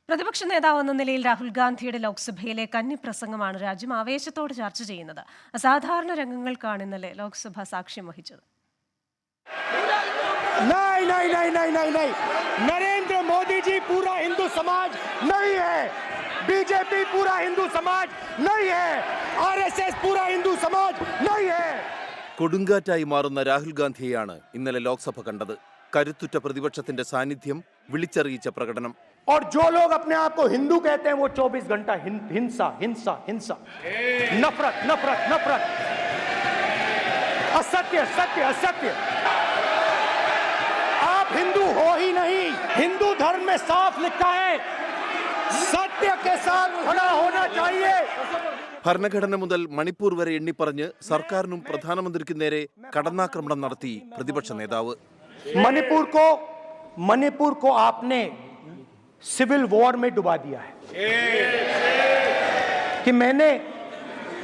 പ്രതിപക്ഷ നേതാവെന്ന നിലയിൽ രാഹുൽ ഗാന്ധിയുടെ ലോക്സഭയിലെ കന്നി പ്രസംഗമാണ് രാജ്യം ആവേശത്തോടെ ചർച്ച ചെയ്യുന്നത്. അസാധാരണ രംഗങ്ങൾക്കാണ് ഇന്നലെ ലോക്സഭ സാക്ഷ്യം വഹിച്ചത്. नहीं नहीं नहीं नहीं नहीं नहीं नरेंद्र मोदी जी पूरा हिंदू समाज नहीं है, बीजेपी पूरा हिंदू समाज नहीं है, आरएसएस पूरा हिंदू समाज नहीं है. കൊടുങ്കാറ്റായി മാറുന്ന രാഹുൽ ഗാന്ധിയെയാണ് ഇന്നലെ ലോക്സഭ കണ്ടത്. കരുത്തുറ്റ പ്രതിപക്ഷത്തിന്റെ സാന്നിധ്യം വിളിച്ചറിയിച്ച പ്രകടനം. और जो लोग अपने आप को हिंदू कहते हैं वो 24 घंटा हिंसा हिंसा हिंसा, नफरत नफरत नफरत, असत्य सत्य असत्य. आप हिंदू हो ही नहीं. हिंदू धर्म में साफ लिखा है सत्य के साथ खड़ा होना चाहिए. ഭരണഘടന മുതൽ മണിപ്പൂർ വരെ എണ്ണിപ്പറഞ്ഞ് സർക്കാരിനും പ്രധാനമന്ത്രിക്കും നേരെ കടന്നാക്രമണം നടത്തി പ്രതിപക്ഷ നേതാവ്. मणिपुर को आपने सिविल वॉर में डुबा दिया है कि मैंने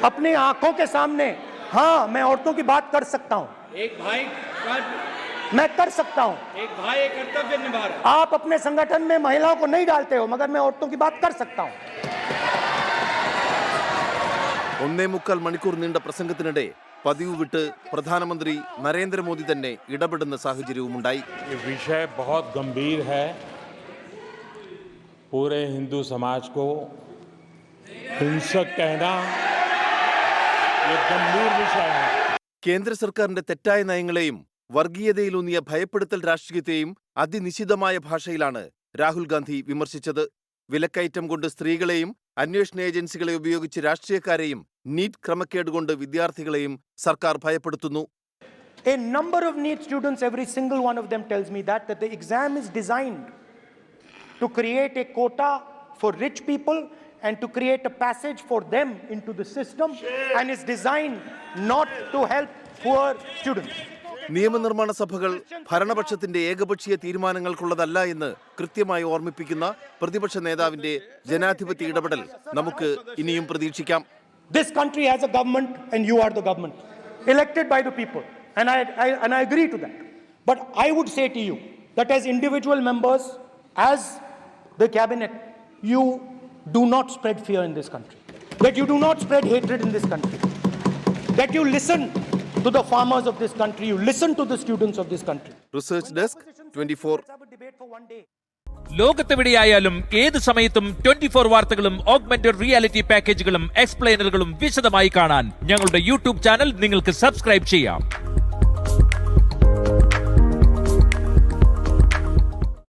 अपनी आंखों के सामने, हाँ मैं औरतों की बात कर सकता हूं, एक भाई मैं कर सकता हूं. एक भाई एक कर्तव्य निभा रहा है. आप अपने संगठन में महिलाओं को नहीं डालते हो, मगर मैं औरतों की बात कर सकता हूं. 1.25 മണിക്കൂർ നീണ്ട പ്രസംഗത്തിനിടെ പതിവ് വിട്ട് പ്രധാനമന്ത്രി നരേന്ദ്രമോദി തന്നെ ഇടപെടുന്ന സാഹചര്യവുമുണ്ടായി. विषय बहुत गंभीर है. पूरे हिंदू समाज को हिंसक कहना ये गंभीर विषय है. കേന്ദ്ര സർക്കാരിന്റെ തെറ്റായ നയങ്ങളെയും വർഗീയതയിലൂന്നിയ ഭയപ്പെടുത്തൽ രാഷ്ട്രീയത്തെയും അതിനിശിതമായ ഭാഷയിലാണ് രാഹുൽ ഗാന്ധി വിമർശിച്ചത്. വിലക്കയറ്റം കൊണ്ട് സ്ത്രീകളെയും അന്വേഷണ ഏജൻസികളെ ഉപയോഗിച്ച് രാഷ്ട്രീയക്കാരെയും നീറ്റ് ക്രമക്കേട് കൊണ്ട് വിദ്യാർത്ഥികളെയും സർക്കാർ ഭയപ്പെടുത്തുന്നു. A number of NEET students, every single one of them tells me that the exam is designed to create a quota for rich people and to create a passage for them into the system, and is designed not to help poor students. നിയമനിർമ്മാണ സഭകൾ ഭരണപക്ഷത്തിന്റെ ഏകപക്ഷീയ തീരുമാനങ്ങൾക്കുള്ളതല്ല എന്ന് കൃത്യമായി ഓർമ്മിപ്പിക്കുന്ന പ്രതിപക്ഷ നേതാവിന്റെ ജനാധിപത്യ ഇടപെടൽ നമുക്ക് ഇനിയും പ്രതീക്ഷിക്കാം. This country has a government and you are the government, elected by the people, and I agree to that. But I would say to you that as individual members, as the cabinet, you do not spread fear in this country, that you do not spread hatred in this country, that you listen to the farmers of this country, you listen to the students of this country. Research desk 24. ലോകത്തെവിടെയായാലും ഏത് സമയത്തും 24 വാർത്തകളും augmented reality പാക്കേജുകളും എക്സ്പ്ലെയിനറുകളും വിശദമായി കാണാൻ ഞങ്ങളുടെ YouTube channel നിങ്ങൾക്ക് subscribe ചെയ്യാം.